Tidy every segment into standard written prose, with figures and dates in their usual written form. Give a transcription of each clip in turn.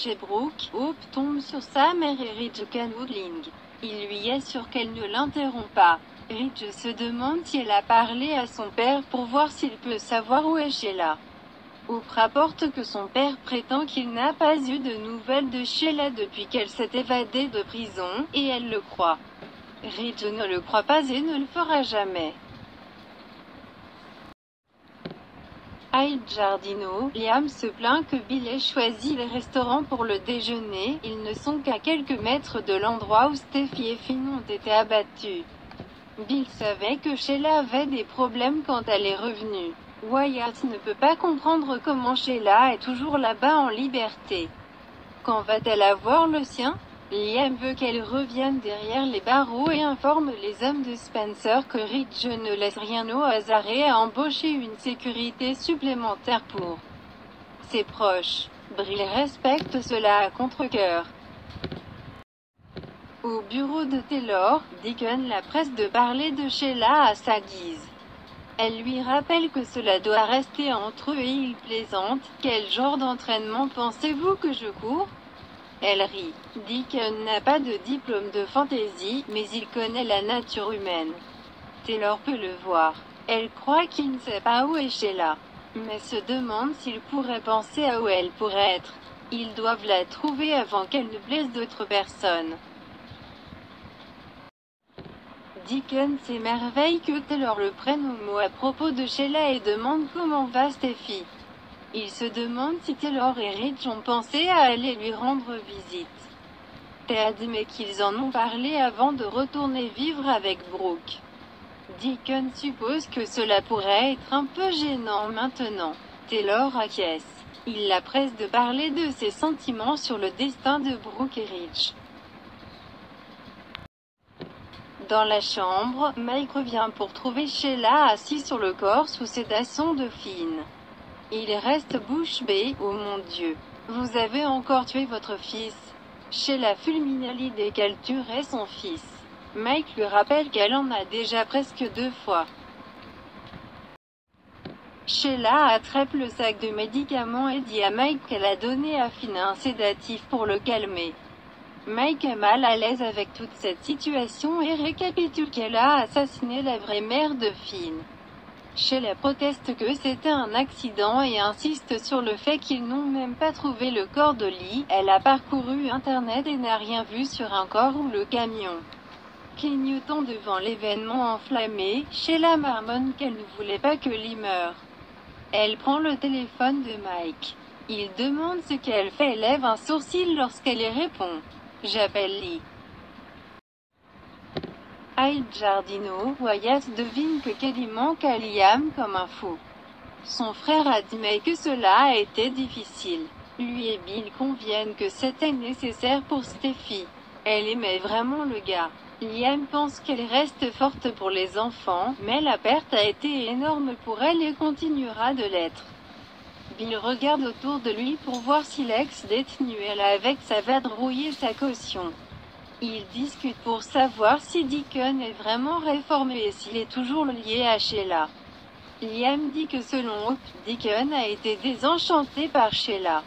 Chez Brooke, Hope tombe sur sa mère et Ridge Woodling. Il lui assure qu'elle ne l'interrompt pas. Ridge se demande si elle a parlé à son père pour voir s'il peut savoir où est Sheila. Hope rapporte que son père prétend qu'il n'a pas eu de nouvelles de Sheila depuis qu'elle s'est évadée de prison, et elle le croit. Ridge ne le croit pas et ne le fera jamais. À Il Giardino, Liam se plaint que Bill ait choisi les restaurants pour le déjeuner. Ils ne sont qu'à quelques mètres de l'endroit où Steffi et Finn ont été abattus. Bill savait que Sheila avait des problèmes quand elle est revenue. Wyatt ne peut pas comprendre comment Sheila est toujours là-bas en liberté. Quand va-t-elle avoir le sien? Liam veut qu'elle revienne derrière les barreaux et informe les hommes de Spencer que Ridge ne laisse rien au hasard et a embauché une sécurité supplémentaire pour ses proches. Brill respecte cela à contre-cœur. Au bureau de Taylor, Deacon la presse de parler de Sheila à sa guise. Elle lui rappelle que cela doit rester entre eux et il plaisante. Quel genre d'entraînement pensez-vous que je cours? Elle rit. Deacon n'a pas de diplôme de fantaisie, mais il connaît la nature humaine. Taylor peut le voir. Elle croit qu'il ne sait pas où est Sheila, mais se demande s'il pourrait penser à où elle pourrait être. Ils doivent la trouver avant qu'elle ne blesse d'autres personnes. Deacon s'émerveille que Taylor le prenne au mot à propos de Sheila et demande comment va Steffi. Il se demande si Taylor et Ridge ont pensé à aller lui rendre visite. Ted admet qu'ils en ont parlé avant de retourner vivre avec Brooke. Deacon suppose que cela pourrait être un peu gênant maintenant. Taylor acquiesce. Il la presse de parler de ses sentiments sur le destin de Brooke et Ridge. Dans la chambre, Mike revient pour trouver Sheila assis sur le corps sous sédation de Finn. Il reste bouche bée. Oh mon Dieu! Vous avez encore tué votre fils. Sheila fulmine à l'idée qu'elle tuerait son fils. Mike lui rappelle qu'elle en a déjà presque 2 fois. Sheila attrape le sac de médicaments et dit à Mike qu'elle a donné à Finn un sédatif pour le calmer. Mike est mal à l'aise avec toute cette situation et récapitule qu'elle a assassiné la vraie mère de Finn. Sheila proteste que c'était un accident et insiste sur le fait qu'ils n'ont même pas trouvé le corps de Lee. Elle a parcouru Internet et n'a rien vu sur un corps ou le camion. Clignotant devant l'événement enflammé, Sheila marmonne qu'elle ne voulait pas que Lee meure. Elle prend le téléphone de Mike. Il demande ce qu'elle fait et lève un sourcil lorsqu'elle y répond. J'appelle Lee. À Il Giardino, Wyatt devine que Kelly manque à Liam comme un fou. Son frère admet que cela a été difficile. Lui et Bill conviennent que c'était nécessaire pour Steffi. Elle aimait vraiment le gars. Liam pense qu'elle reste forte pour les enfants, mais la perte a été énorme pour elle et continuera de l'être. Bill regarde autour de lui pour voir si l'ex-détenu est là avec sa vadrouille et sa caution. Ils discutent pour savoir si Deacon est vraiment réformé et s'il est toujours lié à Sheila. Liam dit que selon Hope, Deacon a été désenchanté par Sheila.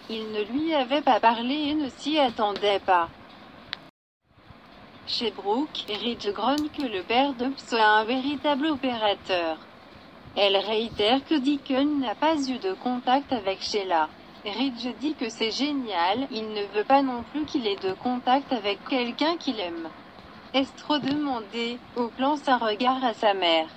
Il ne lui avait pas parlé et ne s'y attendait pas. Chez Brooke, Ridge grogne que le père d'Hope soit un véritable opérateur. Elle réitère que Deacon n'a pas eu de contact avec Sheila. Ridge dit que c'est génial, il ne veut pas non plus qu'il ait de contact avec quelqu'un qu'il aime. Est-ce trop demandé? Hope lance un regard à sa mère.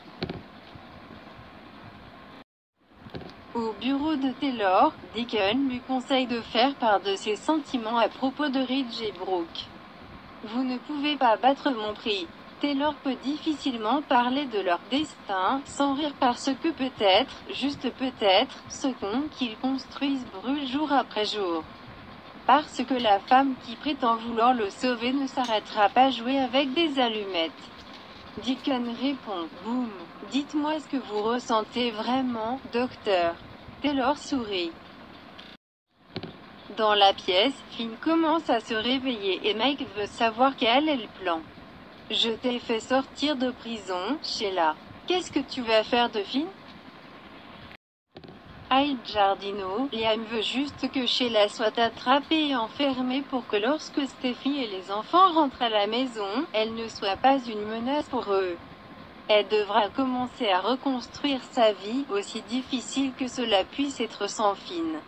Au bureau de Taylor, Deacon lui conseille de faire part de ses sentiments à propos de Ridge et Brooke. Vous ne pouvez pas battre mon prix. Taylor peut difficilement parler de leur destin, sans rire parce que peut-être, juste peut-être, ce pont qu'ils construisent brûle jour après jour. Parce que la femme qui prétend vouloir le sauver ne s'arrêtera pas jouer avec des allumettes. Deacon répond, boum. Dites-moi ce que vous ressentez vraiment, docteur. Taylor sourit. Dans la pièce, Finn commence à se réveiller et Mike veut savoir quel est le plan. Je t'ai fait sortir de prison, Sheila. Qu'est-ce que tu vas faire de Finn? Aïe Giardino, Liam veut juste que Sheila soit attrapée et enfermée pour que lorsque Steffi et les enfants rentrent à la maison, elle ne soit pas une menace pour eux. Elle devra commencer à reconstruire sa vie, aussi difficile que cela puisse être sans Finn.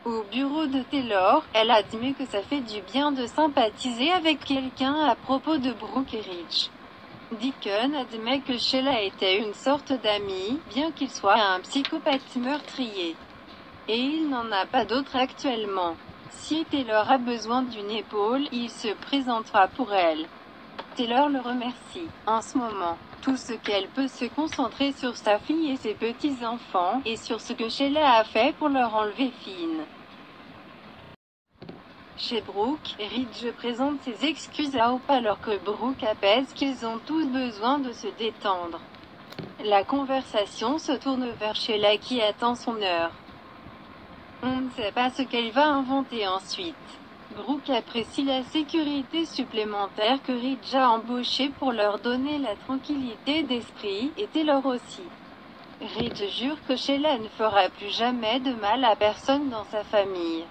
Au bureau de Taylor, elle admet que ça fait du bien de sympathiser avec quelqu'un à propos de Brooke et Rich. Deacon admet que Sheila était une sorte d'ami, bien qu'il soit un psychopathe meurtrier. Et il n'en a pas d'autre actuellement. Si Taylor a besoin d'une épaule, il se présentera pour elle. Taylor le remercie. En ce moment, tout ce qu'elle peut se concentrer sur sa fille et ses petits-enfants, et sur ce que Sheila a fait pour leur enlever Finn. Chez Brooke, Ridge présente ses excuses à Hope alors que Brooke apaise qu'ils ont tous besoin de se détendre. La conversation se tourne vers Sheila qui attend son heure. On ne sait pas ce qu'elle va inventer ensuite. Brooke apprécie la sécurité supplémentaire que Ridge a embauchée pour leur donner la tranquillité d'esprit, et Taylor aussi. Ridge jure que Sheila ne fera plus jamais de mal à personne dans sa famille.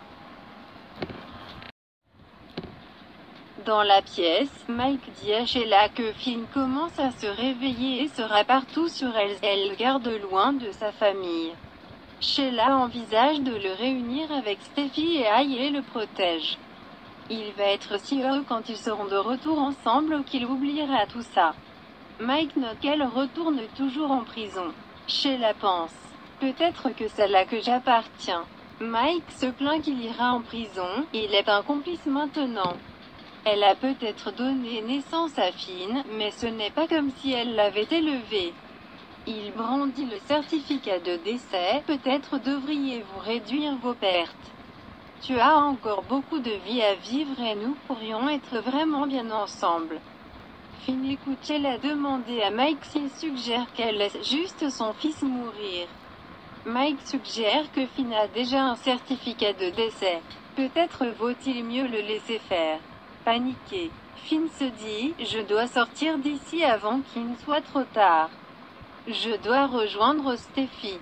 Dans la pièce, Mike dit à Sheila que Finn commence à se réveiller et sera partout sur elle. Elle le garde loin de sa famille. Sheila envisage de le réunir avec Steffi et Aïe le protège. Il va être si heureux quand ils seront de retour ensemble qu'il oubliera tout ça. Mike note qu'elle retourne toujours en prison. Sheila pense. Peut-être que c'est là que j'appartiens. Mike se plaint qu'il ira en prison, il est un complice maintenant. Elle a peut-être donné naissance à Finn, mais ce n'est pas comme si elle l'avait élevé. Il brandit le certificat de décès, peut-être devriez-vous réduire vos pertes. Tu as encore beaucoup de vie à vivre et nous pourrions être vraiment bien ensemble. Finn écoute. Elle a demandé à Mike s'il suggère qu'elle laisse juste son fils mourir. Mike suggère que Finn a déjà un certificat de décès. Peut-être vaut-il mieux le laisser faire. Paniqué, Finn se dit « Je dois sortir d'ici avant qu'il ne soit trop tard. Je dois rejoindre Steffi. »